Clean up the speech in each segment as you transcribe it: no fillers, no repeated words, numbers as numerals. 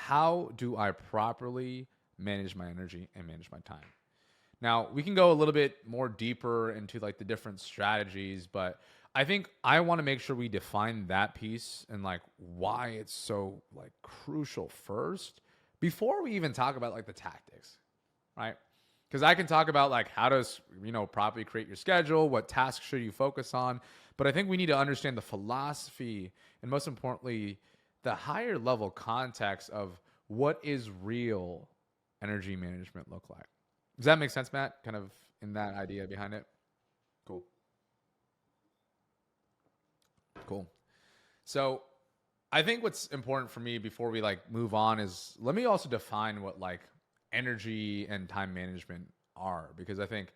how do I properly manage my energy and manage my time? Now, we can go a little bit more deeper into like the different strategies, but I think I want to make sure we define that piece and like why it's so like crucial first before we even talk about like the tactics, right? Because I can talk about like how to, properly create your schedule, what tasks should you focus on, but I think we need to understand the philosophy and most importantly, the higher level context of what is real energy management look like. Does that make sense, Matt? Kind of in that idea behind it? Cool. Cool. So I think what's important for me before we like move on is let me also define what like energy and time management are because I think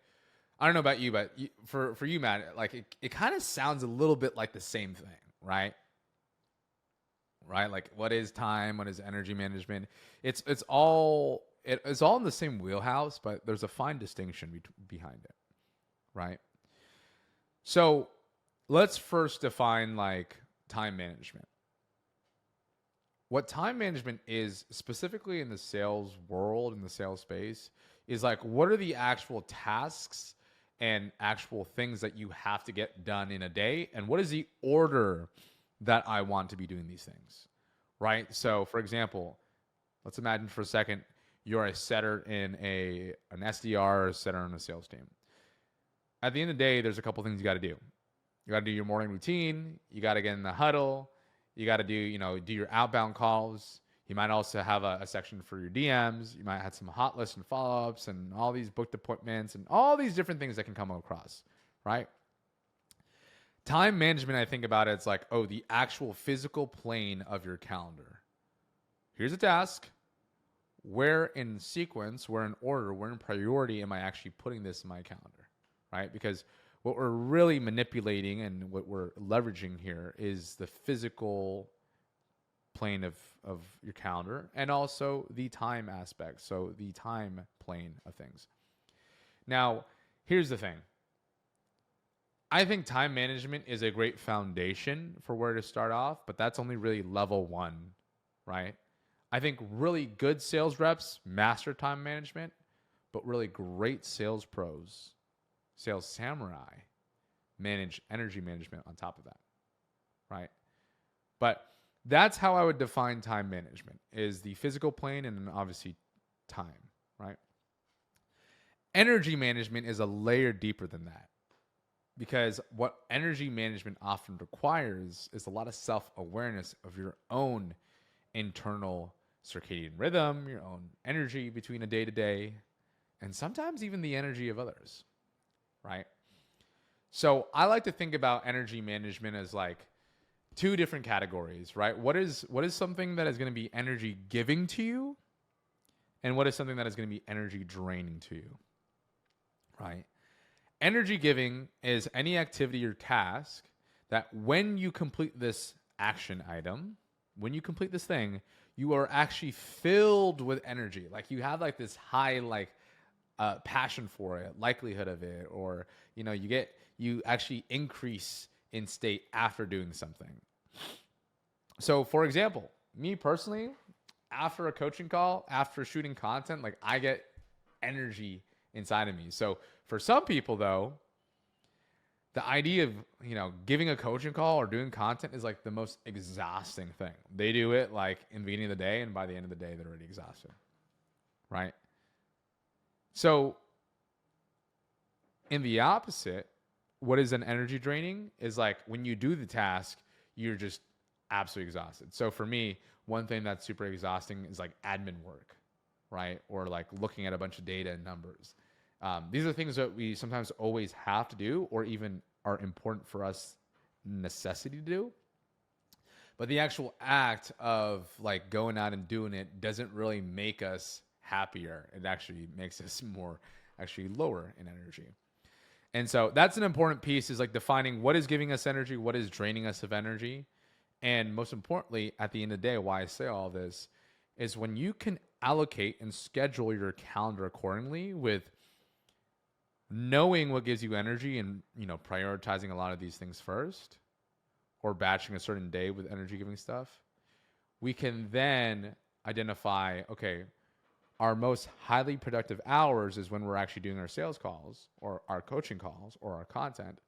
I don't know about you, but for you, Matt, like it kind of sounds a little bit like the same thing, right? Right? Like what is time? What is energy management? It's all in the same wheelhouse, but there's a fine distinction behind it, right? So let's first define like time management. What time management is specifically in the sales world, in the sales space, is like what are the actual tasks and actual things that you have to get done in a day? And what is the order that I want to be doing these things, right? So, for example, let's imagine for a second you're a setter in an SDR or a setter on a sales team. At the end of the day, there's a couple things you got to do. You got to do your morning routine. You got to get in the huddle. You got to do your outbound calls. You might also have a section for your DMs. You might have some hot lists and follow-ups and all these booked appointments and all these different things that can come across, right? Time management, I think about it, it's like, the actual physical plane of your calendar. Here's a task. Where in sequence, where in order, where in priority am I actually putting this in my calendar, right? Because what we're really manipulating and what we're leveraging here is the physical plane of your calendar and also the time aspect. So the time plane of things. Now, here's the thing. I think time management is a great foundation for where to start off, but that's only really level one, right? I think really good sales reps master time management, but really great sales pros, sales samurai, manage energy management on top of that, right? But that's how I would define time management is the physical plane and then obviously time, right? Energy management is a layer deeper than that because what energy management often requires is a lot of self-awareness of your own internal circadian rhythm, your own energy between a day to day, and sometimes even the energy of others, right? So I like to think about energy management as like two different categories, right? What is something that is going to be energy giving to you, and what is something that is going to be energy draining to you, right? Energy giving is any activity or task that when you complete this action item, when you complete this thing, you are actually filled with energy. Like you have like this high like passion for it, likelihood of it, or you actually increase in state after doing something. So for example, me personally, after a coaching call, after shooting content, like I get energy inside of me. So for some people though, the idea of, giving a coaching call or doing content is like the most exhausting thing. They do it like in the beginning of the day, and by the end of the day, they're already exhausted, right? So in the opposite, what is an energy draining is like when you do the task, you're just absolutely exhausted. So for me, one thing that's super exhausting is like admin work, right? Or like looking at a bunch of data and numbers. These are things that we sometimes always have to do or even are important for us necessity to do. But the actual act of like going out and doing it doesn't really make us happier. It actually makes us more actually lower in energy. And so that's an important piece is like defining what is giving us energy, what is draining us of energy. And most importantly, at the end of the day, why I say all this is when you can allocate and schedule your calendar accordingly with knowing what gives you energy and, prioritizing a lot of these things first or batching a certain day with energy giving stuff, we can then identify, okay, our most highly productive hours is when we're actually doing our sales calls or our coaching calls or our content.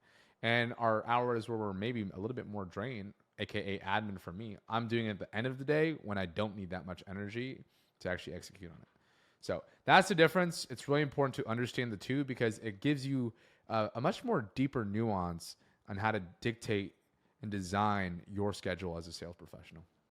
And our hours where we're maybe a little bit more drained, aka admin for me, I'm doing it at the end of the day when I don't need that much energy to actually execute on it. So that's the difference. It's really important to understand the two because it gives you a much more deeper nuance on how to dictate and design your schedule as a sales professional.